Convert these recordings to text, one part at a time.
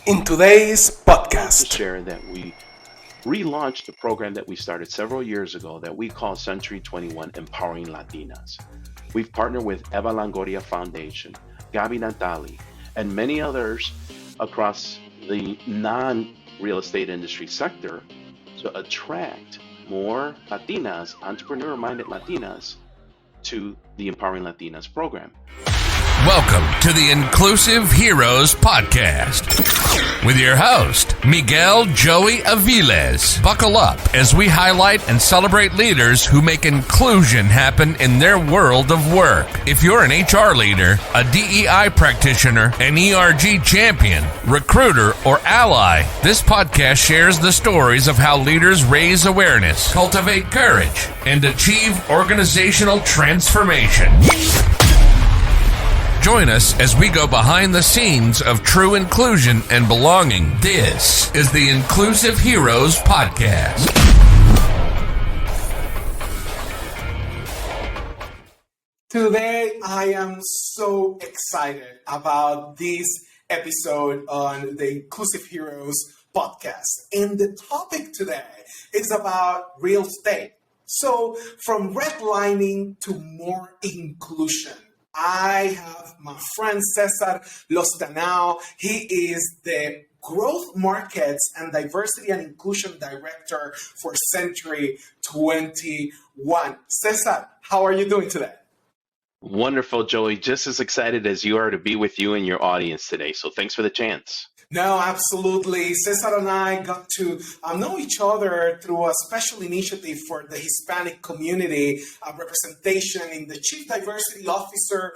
in today's podcast. To share that we relaunched the program that we started several years ago that we call Century 21 Empowering Latinas. We've partnered with Eva Longoria Foundation, Gabi Natali, and many others across the non-real estate industry sector to attract more Latinas, entrepreneur-minded Latinas, to the Empowering Latinas program. Welcome to the Inclusive Heroes Podcast with your host, Miguel Joey Aviles. Buckle up as we highlight and celebrate leaders who make inclusion happen in their world of work. If you're an HR leader, a DEI practitioner, an ERG champion, recruiter, or ally, this podcast shares the stories of how leaders raise awareness, cultivate courage, and achieve organizational transformation. Join us as we go behind the scenes of true inclusion and belonging. This is the Inclusive Heroes Podcast. Today, I am so excited about this episode on the Inclusive Heroes Podcast. And the topic today is about real estate. So, from redlining to more inclusion. I have my friend Cesar Lostaunau. He is the Growth Markets and Diversity and Inclusion Director for Century 21. Cesar, how are you doing today? Wonderful, Joey. Just as excited as you are to be with you and your audience today. So thanks for the chance. No, absolutely. Cesar and I got to know each other through a special initiative for the Hispanic community, representation in the Chief Diversity Officer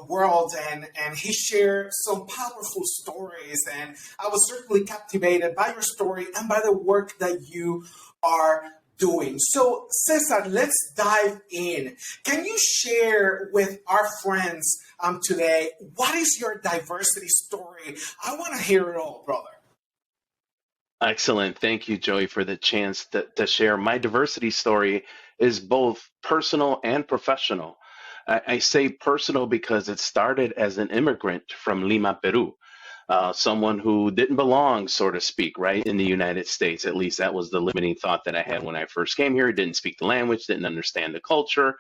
world, and he shared some powerful stories, and I was certainly captivated by your story and by the work that you are doing. So, Cesar, let's dive in. Can you share with our friends today, what is your diversity story? I want to hear it all, brother. Excellent. Thank you, Joey, for the chance to share. My diversity story is both personal and professional. I say personal because it started as an immigrant from Lima, Peru. Someone who didn't belong, so to speak, right, in the United States. At least that was the limiting thought that I had when I first came here. Didn't speak the language, didn't understand the culture.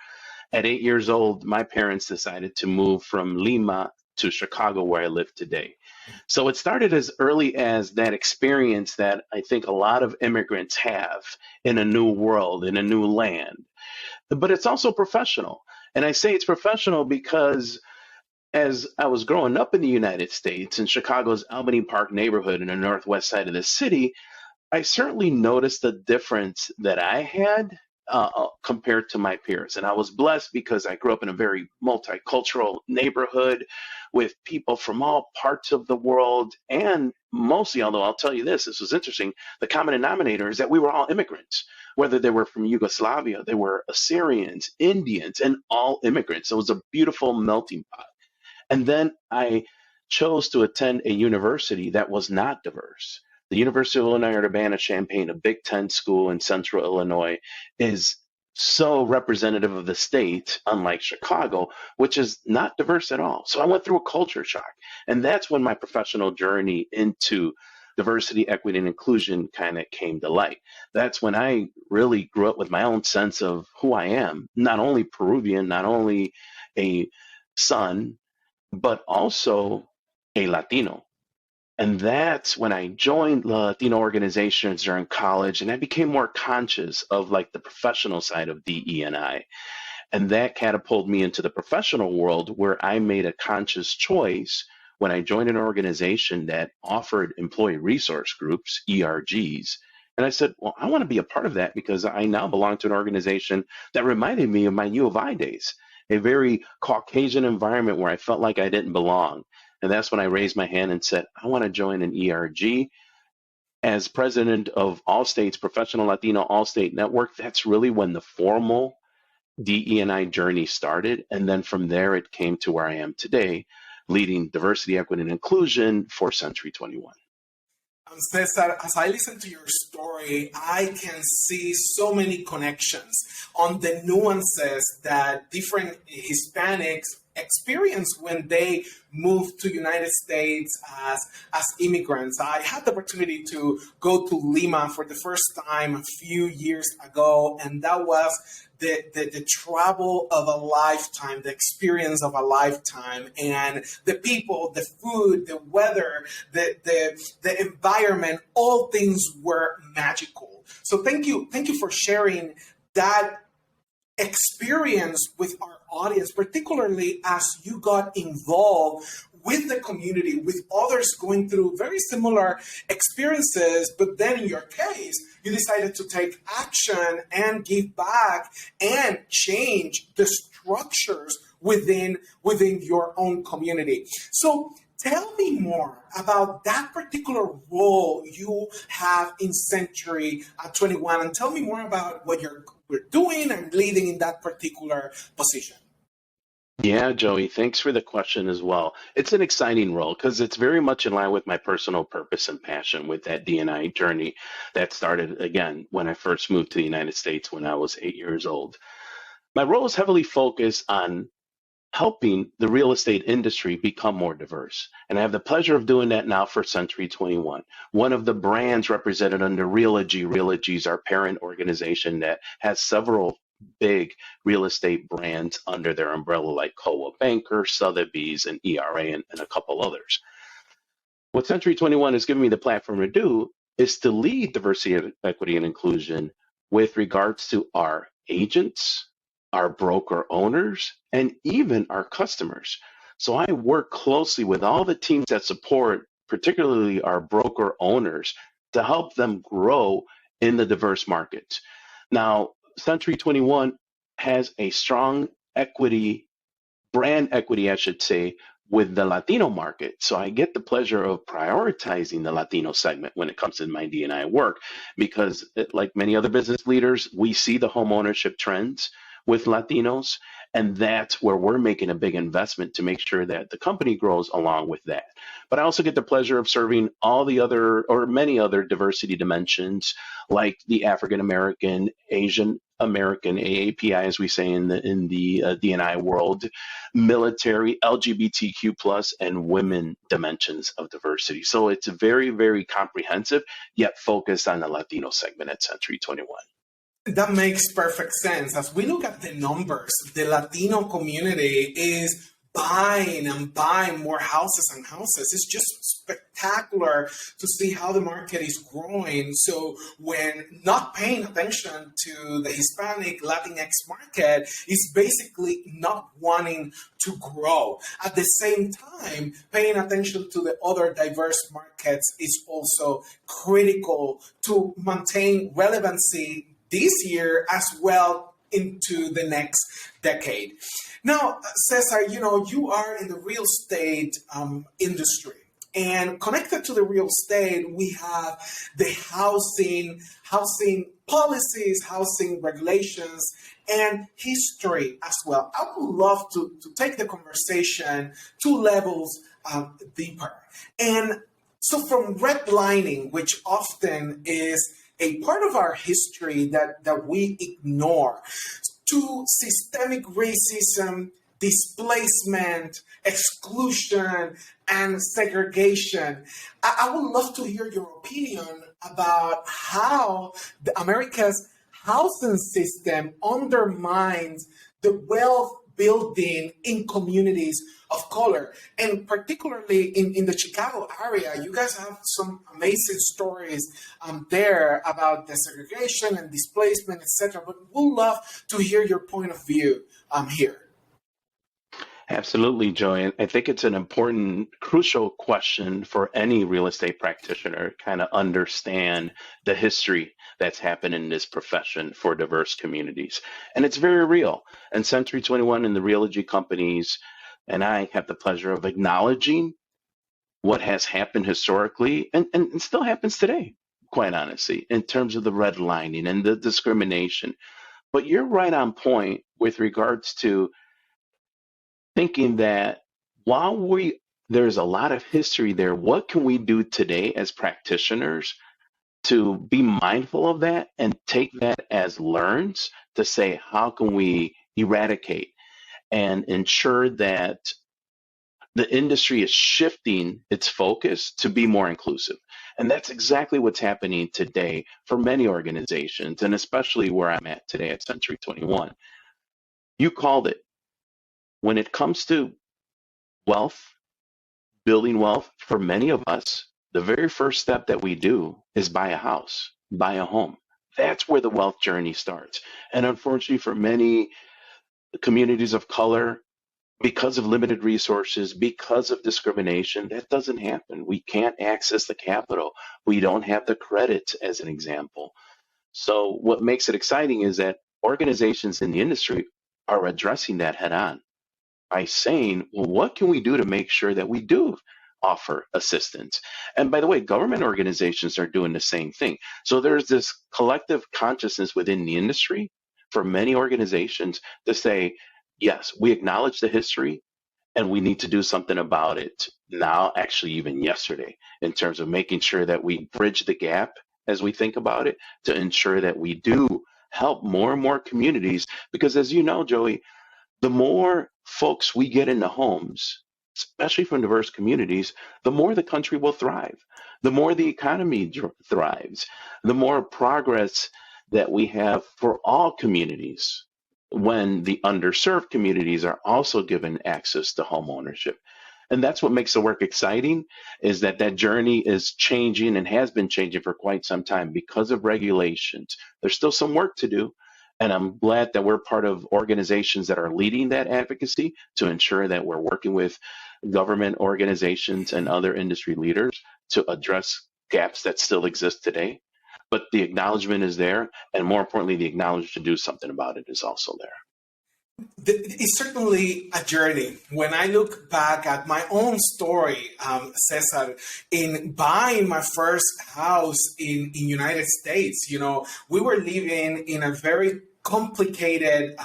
At 8 years old, my parents decided to move from Lima to Chicago, where I live today. So it started as early as that experience that I think a lot of immigrants have in a new world, in a new land. But it's also professional. And I say it's professional because as I was growing up in the United States, in Chicago's Albany Park neighborhood in the northwest side of the city, I certainly noticed the difference that I had compared to my peers. And I was blessed because I grew up in a very multicultural neighborhood with people from all parts of the world. And mostly, although I'll tell you this was interesting, the common denominator is that we were all immigrants, whether they were from Yugoslavia, they were Assyrians, Indians, and all immigrants. It was a beautiful melting pot. And then I chose to attend a university that was not diverse. The University of Illinois Urbana-Champaign, a Big Ten school in central Illinois, is so representative of the state, unlike Chicago, which is not diverse at all. So I went through a culture shock. And that's when my professional journey into diversity, equity, and inclusion kind of came to light. That's when I really grew up with my own sense of who I am, not only Peruvian, not only a son, but also a Latino. And that's when I joined Latino organizations during college, and I became more conscious of like the professional side of DE&I. And that catapulted me into the professional world where I made a conscious choice when I joined an organization that offered employee resource groups, ERGs. And I said, well, I want to be a part of that because I now belong to an organization that reminded me of my U of I days, a very Caucasian environment where I felt like I didn't belong. And that's when I raised my hand and said, I want to join an ERG. As president of Allstate's Professional Latino Allstate Network, that's really when the formal DE&I journey started. And then from there, it came to where I am today, leading diversity, equity, and inclusion for Century 21. Cesar, as I listen to your story, I can see so many connections on the nuances that different Hispanics experience when they moved to United States as immigrants. I had the opportunity to go to Lima for the first time a few years ago, and that was the travel of a lifetime, the experience of a lifetime, and the people, the food, the weather, the environment, all things were magical. So thank you for sharing that experience with our audience, particularly as you got involved with the community, with others going through very similar experiences, but then in your case, you decided to take action and give back and change the structures within your own community. So tell me more about that particular role you have in Century 21, and tell me more about what you're doing and leading in that particular position. Yeah, Joey, thanks for the question as well. It's an exciting role because it's very much in line with my personal purpose and passion with that D&I journey that started, again, when I first moved to the United States when I was 8 years old. My role is heavily focused on helping the real estate industry become more diverse. And I have the pleasure of doing that now for Century 21. One of the brands represented under Realogy. Realogy is our parent organization that has several big real estate brands under their umbrella like Coa Banker, Sotheby's, and ERA, and a couple others. What Century 21 has given me the platform to do is to lead diversity, equity, and inclusion with regards to our agents, our broker owners, and even our customers. So I work closely with all the teams that support, particularly our broker owners, to help them grow in the diverse markets. Now, Century 21 has a strong brand equity, I should say, with the Latino market. So I get the pleasure of prioritizing the Latino segment when it comes to my D&I work, because like many other business leaders, we see the home ownership trends with Latinos, and that's where we're making a big investment to make sure that the company grows along with that. But I also get the pleasure of serving all the other, or many other diversity dimensions, like the African American, Asian American, AAPI, as we say in the D&I world, military, LGBTQ plus, and women dimensions of diversity. So it's very, very comprehensive, yet focused on the Latino segment at Century 21. That makes perfect sense. As we look at the numbers, the Latino community is buying and buying more houses and houses. It's just spectacular to see how the market is growing. So when not paying attention to the Hispanic Latinx market is basically not wanting to grow. At the same time, paying attention to the other diverse markets is also critical to maintain relevancy this year as well into the next decade. Now, Cesar, you are in the real estate industry, and connected to the real estate, we have the housing policies, housing regulations, and history as well. I would love to take the conversation 2 levels deeper. And so from redlining, which often is a part of our history that we ignore, to systemic racism, displacement, exclusion, and segregation. I would love to hear your opinion about how America's housing system undermines the wealth building in communities of color, and particularly in the Chicago area. You guys have some amazing stories there about the segregation and displacement, etc. But we'd love to hear your point of view here. Absolutely, Joey. And I think it's an important, crucial question for any real estate practitioner to kind of understand the history that's happened in this profession for diverse communities. And it's very real. And Century 21 and the Realogy companies and I have the pleasure of acknowledging what has happened historically and still happens today, quite honestly, in terms of the redlining and the discrimination. But you're right on point with regards to thinking that while there's a lot of history there, what can we do today as practitioners to be mindful of that and take that as learns to say, how can we eradicate and ensure that the industry is shifting its focus to be more inclusive. And that's exactly what's happening today for many organizations, and especially where I'm at today at Century 21. You called it. When it comes to wealth, building wealth, for many of us, the very first step that we do is buy a house, buy a home. That's where the wealth journey starts. And unfortunately, for many communities of color, because of limited resources, because of discrimination, that doesn't happen. We can't access the capital. We don't have the credit, as an example. So what makes it exciting is that organizations in the industry are addressing that head on by saying, well, what can we do to make sure that we do offer assistance? And by the way, government organizations are doing the same thing. So there's this collective consciousness within the industry for many organizations to say, yes, we acknowledge the history and we need to do something about it now, actually, even yesterday, in terms of making sure that we bridge the gap as we think about it to ensure that we do help more and more communities. Because as you know, Joey, the more folks we get into homes, especially from diverse communities, the more the country will thrive, the more the economy thrives, the more progress that we have for all communities when the underserved communities are also given access to home ownership. And that's what makes the work exciting, is that that journey is changing and has been changing for quite some time because of regulations. There's still some work to do. And I'm glad that we're part of organizations that are leading that advocacy to ensure that we're working with government organizations and other industry leaders to address gaps that still exist today. But the acknowledgement is there, and more importantly, the acknowledgement to do something about it is also there. It's certainly a journey. When I look back at my own story, Cesar, in buying my first house in United States, we were living in a very complicated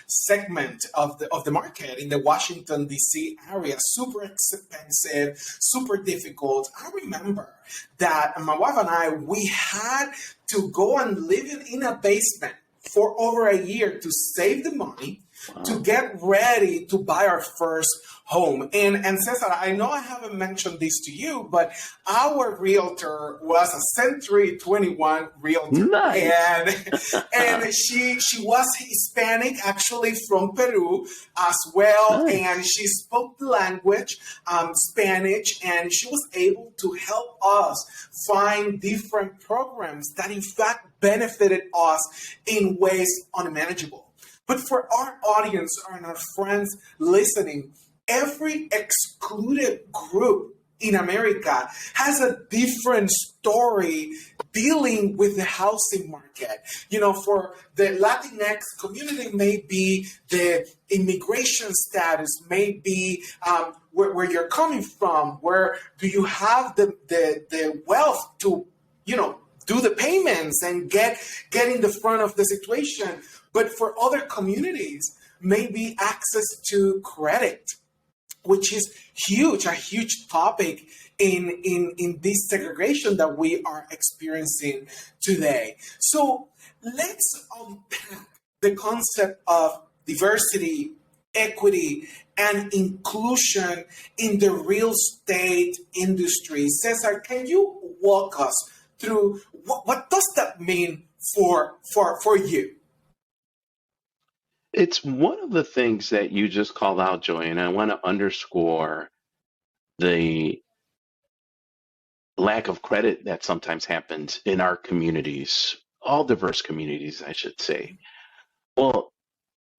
segment of the market in the Washington, D.C. area, super expensive, super difficult. I remember that my wife and I, we had to go and live in a basement for over a year to save the money, to get ready to buy our first home. And Cesar, I know I haven't mentioned this to you, but our realtor was a Century 21 realtor. Nice. And she was Hispanic, actually from Peru as well. Nice. And she spoke the language, Spanish, and she was able to help us find different programs that in fact benefited us in ways unmanageable. But for our audience and our friends listening, every excluded group in America has a different story dealing with the housing market. For the Latinx community, maybe the immigration status, maybe where you're coming from, where do you have the wealth to, do the payments and get in the front of the situation. But for other communities, maybe access to credit, which is huge, a huge topic in this segregation that we are experiencing today. So let's unpack the concept of diversity, equity, and inclusion in the real estate industry. Cesar, can you walk us through what does that mean for you? It's one of the things that you just called out, Joy, and I want to underscore the lack of credit that sometimes happens in our communities, all diverse communities, I should say. Well,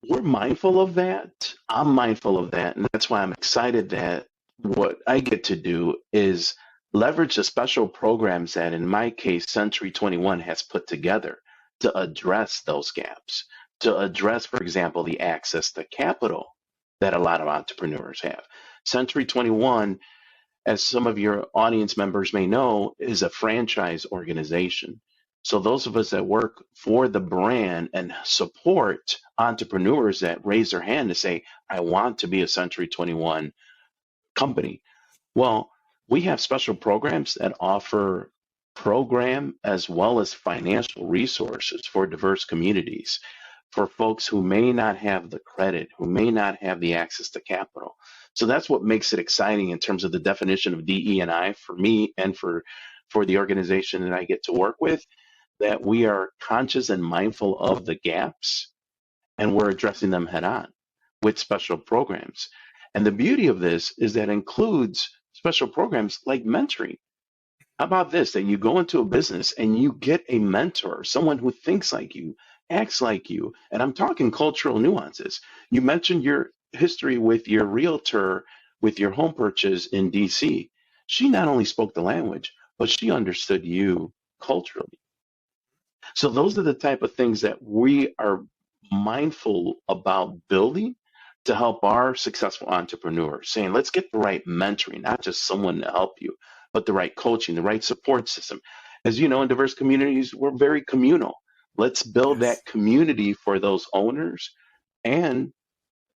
we're mindful of that. I'm mindful of that. And that's why I'm excited that what I get to do is leverage the special programs that, in my case, Century 21 has put together to address those gaps, to address, for example, the access to capital that a lot of entrepreneurs have. Century 21, as some of your audience members may know, is a franchise organization. So those of us that work for the brand and support entrepreneurs that raise their hand to say, I want to be a Century 21 company. Well, we have special programs that offer program as well as financial resources for diverse communities. for folks who may not have the credit, who may not have the access to capital. So that's what makes it exciting in terms of the definition of DE&I for me and for the organization that I get to work with, that we are conscious and mindful of the gaps and we're addressing them head on with special programs. And the beauty of this is that includes special programs like mentoring. How about this, that you go into a business and you get a mentor, someone who thinks like you, acts like you, and I'm talking cultural nuances. You mentioned your history with your realtor, with your home purchase in DC. She not only spoke the language, but she understood you culturally. So those are the type of things that we are mindful about building to help our successful entrepreneurs, saying, let's get the right mentoring, not just someone to help you, but the right coaching, the right support system. As you know, in diverse communities, we're very communal. Let's build that community for those owners and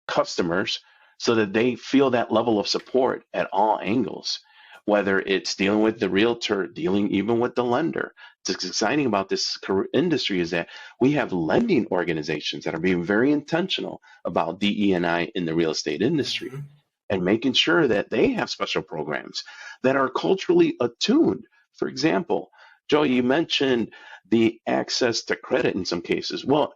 customers so that they feel that level of support at all angles, whether it's dealing with the realtor, dealing even with the lender. What's exciting about this industry is that we have lending organizations that are being very intentional about DE&I in the real estate industry and making sure that they have special programs that are culturally attuned. For example, Joe, you mentioned the access to credit in some cases. Well,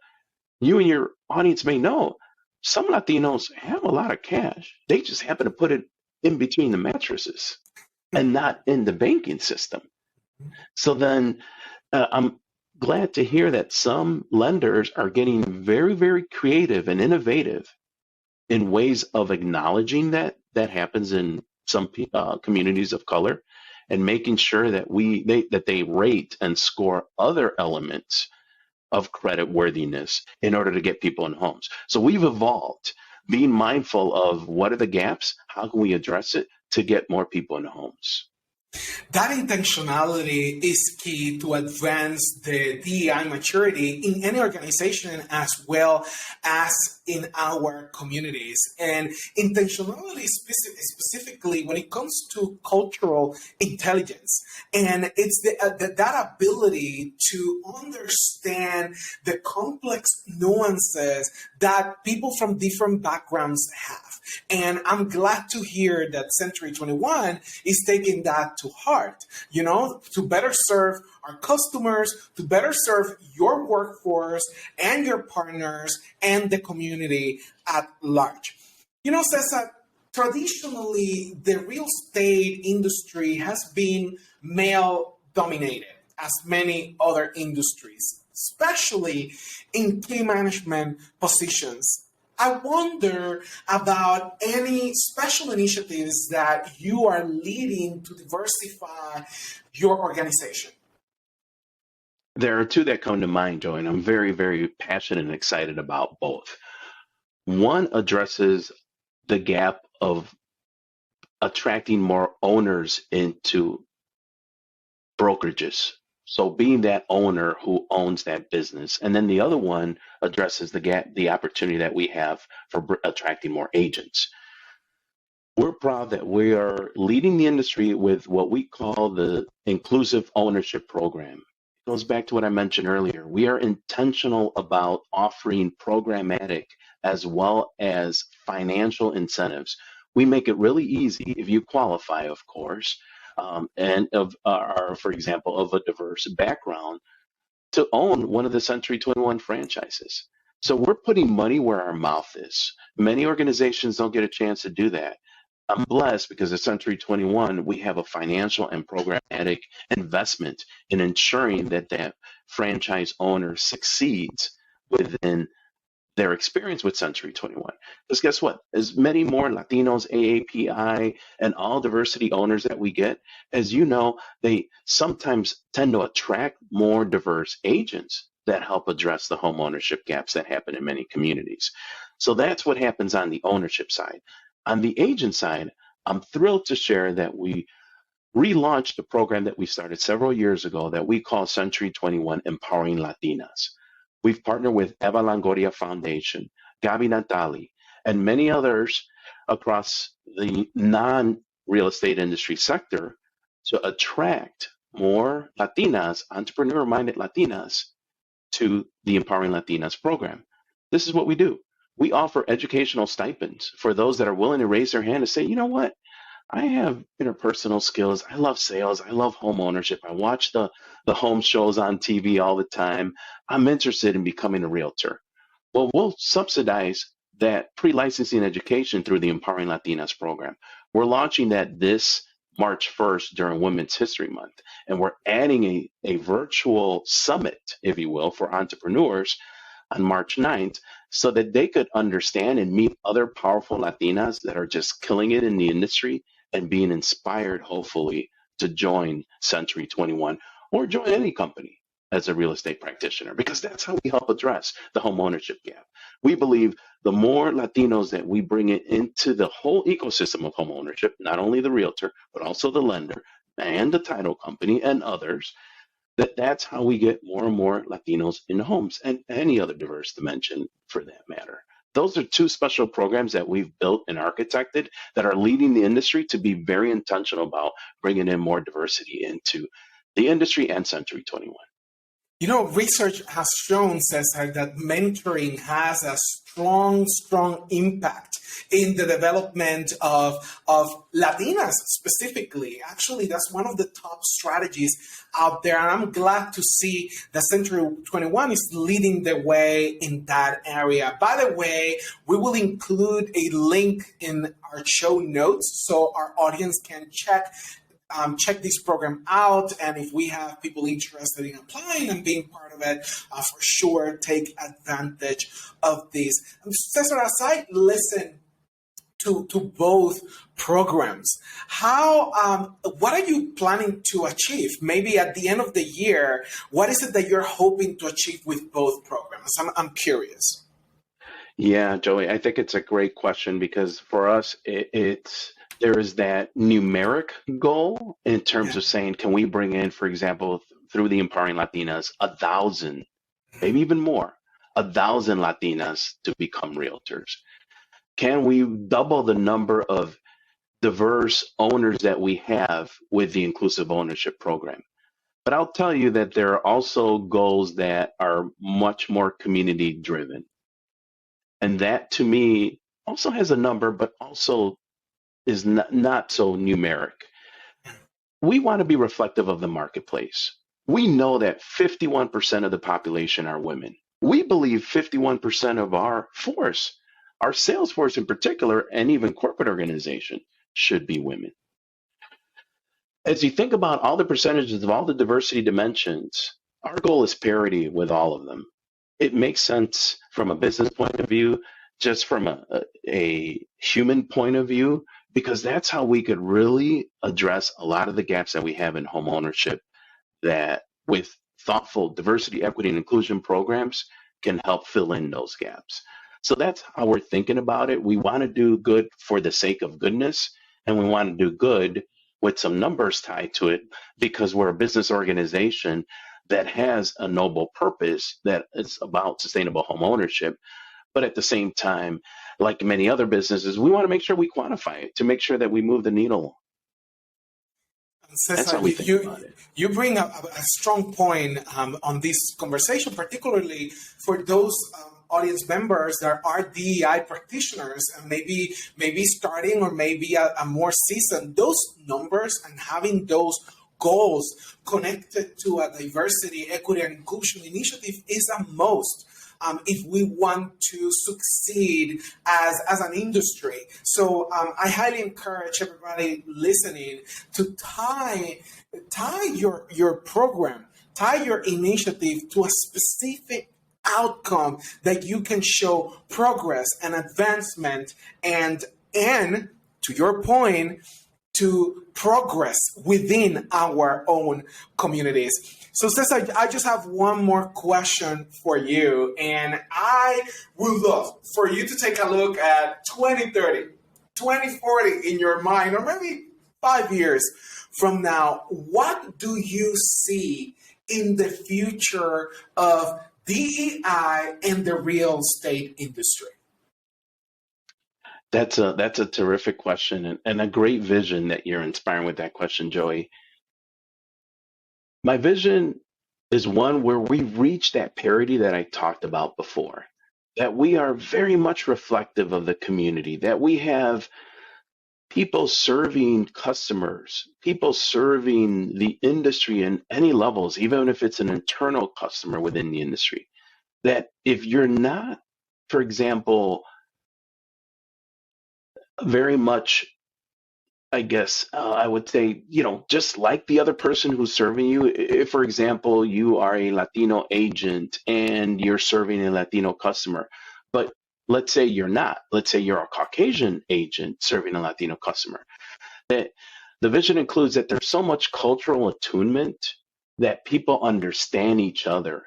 you and your audience may know some Latinos have a lot of cash. They just happen to put it in between the mattresses and not in the banking system. So then I'm glad to hear that some lenders are getting very, very creative and innovative in ways of acknowledging that happens in some communities of color, and making sure that they rate and score other elements of credit worthiness in order to get people in homes. So we've evolved, being mindful of what are the gaps, how can we address it to get more people in homes. That intentionality is key to advance the DEI maturity in any organization as well as in our communities. And intentionality specifically when it comes to cultural intelligence. And it's that ability to understand the complex nuances that people from different backgrounds have. And I'm glad to hear that Century 21 is taking that to heart, to better serve our customers, to better serve your workforce and your partners and the community at large. Cesar, traditionally, the real estate industry has been male dominated, as many other industries, especially in key management positions. I wonder about any special initiatives that you are leading to diversify your organization. There are two that come to mind, Joe, and I'm very, very passionate and excited about both. One addresses the gap of attracting more owners into brokerages. So being that owner who owns that business. And then the other one addresses the opportunity that we have for attracting more agents. We're proud that we are leading the industry with what we call the inclusive ownership program. It goes back to what I mentioned earlier. We are intentional about offering programmatic as well as financial incentives. We make it really easy if you qualify, of course, and for example, of a diverse background, to own one of the Century 21 franchises. So we're putting money where our mouth is. Many organizations don't get a chance to do that. I'm blessed because at Century 21, we have a financial and programmatic investment in ensuring that franchise owner succeeds within their experience with Century 21. Because guess what? As many more Latinos, AAPI, and all diversity owners that we get, as you know, they sometimes tend to attract more diverse agents that help address the home ownership gaps that happen in many communities. So that's what happens on the ownership side. On the agent side, I'm thrilled to share that we relaunched a program that we started several years ago that we call Century 21 Empowering Latinas. We've partnered with Eva Longoria Foundation, Gabi Natali, and many others across the non-real estate industry sector to attract more Latinas, entrepreneur-minded Latinas, to the Empowering Latinas program. this is what we do. We offer educational stipends for those that are willing to raise their hand and say, you know what? I have interpersonal skills. I love sales. I love home ownership. I watch the home shows on TV all the time. I'm interested in becoming a realtor. Well, we'll subsidize that pre-licensing education through the Empowering Latinas program. We're launching that this March 1st during Women's History Month. And we're adding a virtual summit, if you will, for entrepreneurs on March 9th so that they could understand and meet other powerful Latinas that are just killing it in the industry and being inspired, hopefully, to join Century 21 or join any company as a real estate practitioner, because that's how we help address the home ownership gap. We believe the more Latinos that we bring it into the whole ecosystem of home ownership, not only the realtor, but also the lender and the title company and others, that's how we get more and more Latinos in homes and any other diverse dimension for that matter. Those are two special programs that we've built and architected that are leading the industry to be very intentional about bringing in more diversity into the industry and Century 21. You know, research has shown, Cesar, that mentoring has a strong impact in the development of Latinas specifically. Actually, that's one of the top strategies out there. And I'm glad to see that Century 21 is leading the way in that area. By the way, we will include a link in our show notes so our audience can check this program out, and if we have people interested in applying and being part of it, for sure take advantage of this. Cesar, as I listen to both programs, what are you planning to achieve? Maybe at the end of the year, what is it that you're hoping to achieve with both programs? I'm curious. Yeah, Joey, I think it's a great question because for us, there is that numeric goal in terms of saying, can we bring in, for example, through the Empowering Latinas, 1,000, maybe even more, 1,000 Latinas to become realtors? Can we double the number of diverse owners that we have with the Inclusive Ownership Program? But I'll tell you that there are also goals that are much more community driven. And that to me also has a number, but also is not so numeric. We want to be reflective of the marketplace. We know that 51% of the population are women. We believe 51% of our force, our sales force in particular, and even corporate organization should be women. As you think about all the percentages of all the diversity dimensions, our goal is parity with all of them. It makes sense from a business point of view, just from a human point of view, because that's how we could really address a lot of the gaps that we have in home ownership that with thoughtful diversity, equity, and inclusion programs can help fill in those gaps. So that's how we're thinking about it. We want to do good for the sake of goodness, and we want to do good with some numbers tied to it because we're a business organization that has a noble purpose that is about sustainable home ownership. But at the same time, like many other businesses, we want to make sure we quantify it to make sure that we move the needle. Cesar, that's how we think about it. You bring up a strong point on this conversation, particularly for those audience members that are DEI practitioners and maybe starting or maybe a more seasoned. Those numbers and having those goals connected to a diversity, equity, and inclusion initiative is a must. If we want to succeed as an industry. So I highly encourage everybody listening to tie your program, tie your initiative to a specific outcome that you can show progress and advancement and to your point, to progress within our own communities. So Cesar, I just have one more question for you, and I would love for you to take a look at 2030, 2040 in your mind, or maybe 5 years from now. What do you see in the future of DEI and the real estate industry? That's a terrific question and a great vision that you're inspiring with that question, Joey. My vision is one where we reach that parity that I talked about before. that we are very much reflective of the community, that we have people serving customers, people serving the industry in any levels, even if it's an internal customer within the industry. That if you're not, for example, very much, I guess I would say, just like the other person who's serving you, if, for example, you are a Latino agent and you're serving a Latino customer, but let's say you're not, let's say you're a Caucasian agent serving a Latino customer, that the vision includes that there's so much cultural attunement that people understand each other,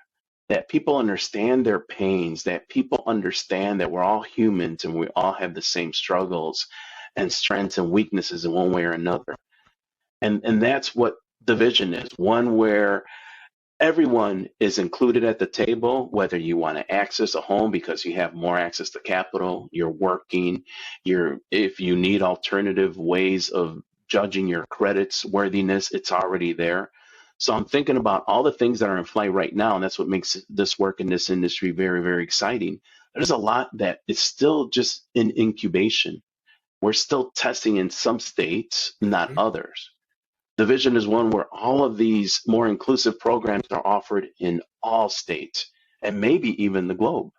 that people understand their pains, that people understand that we're all humans and we all have the same struggles and strengths and weaknesses in one way or another. And that's what the vision is, one where everyone is included at the table, whether you want to access a home because you have more access to capital, you're working, if you need alternative ways of judging your credit's worthiness, it's already there. So I'm thinking about all the things that are in flight right now, and that's what makes this work in this industry very, very exciting. There's a lot that is still just in incubation. We're still testing in some states, not others. The vision is one where all of these more inclusive programs are offered in all states and maybe even the globe.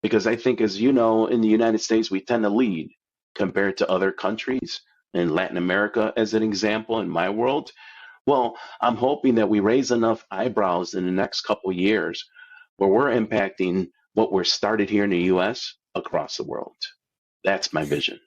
Because I think, as you know, in the United States, we tend to lead compared to other countries. In Latin America, as an example, in my world, well, I'm hoping that we raise enough eyebrows in the next couple of years where we're impacting what we're started here in the US across the world. That's my vision.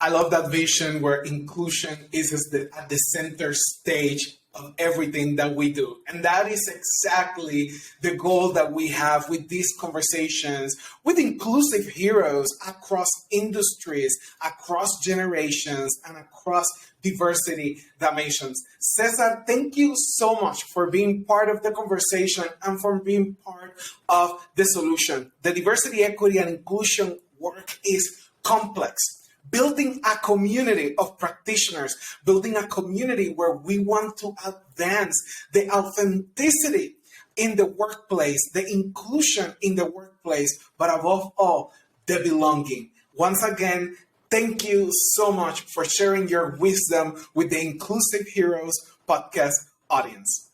I love that vision where inclusion is at the center stage of everything that we do. And that is exactly the goal that we have with these conversations with inclusive heroes across industries, across generations, and across diversity dimensions. Cesar, thank you so much for being part of the conversation and for being part of the solution. The diversity, equity, and inclusion work is complex. Building a community of practitioners, building a community where we want to advance the authenticity in the workplace, the inclusion in the workplace, but above all, the belonging. Once again, thank you so much for sharing your wisdom with the Inclusive Heroes podcast audience.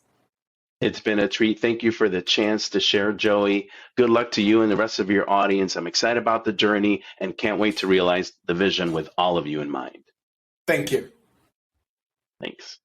It's been a treat. Thank you for the chance to share, Joey. Good luck to you and the rest of your audience. I'm excited about the journey and can't wait to realize the vision with all of you in mind. Thank you. Thanks.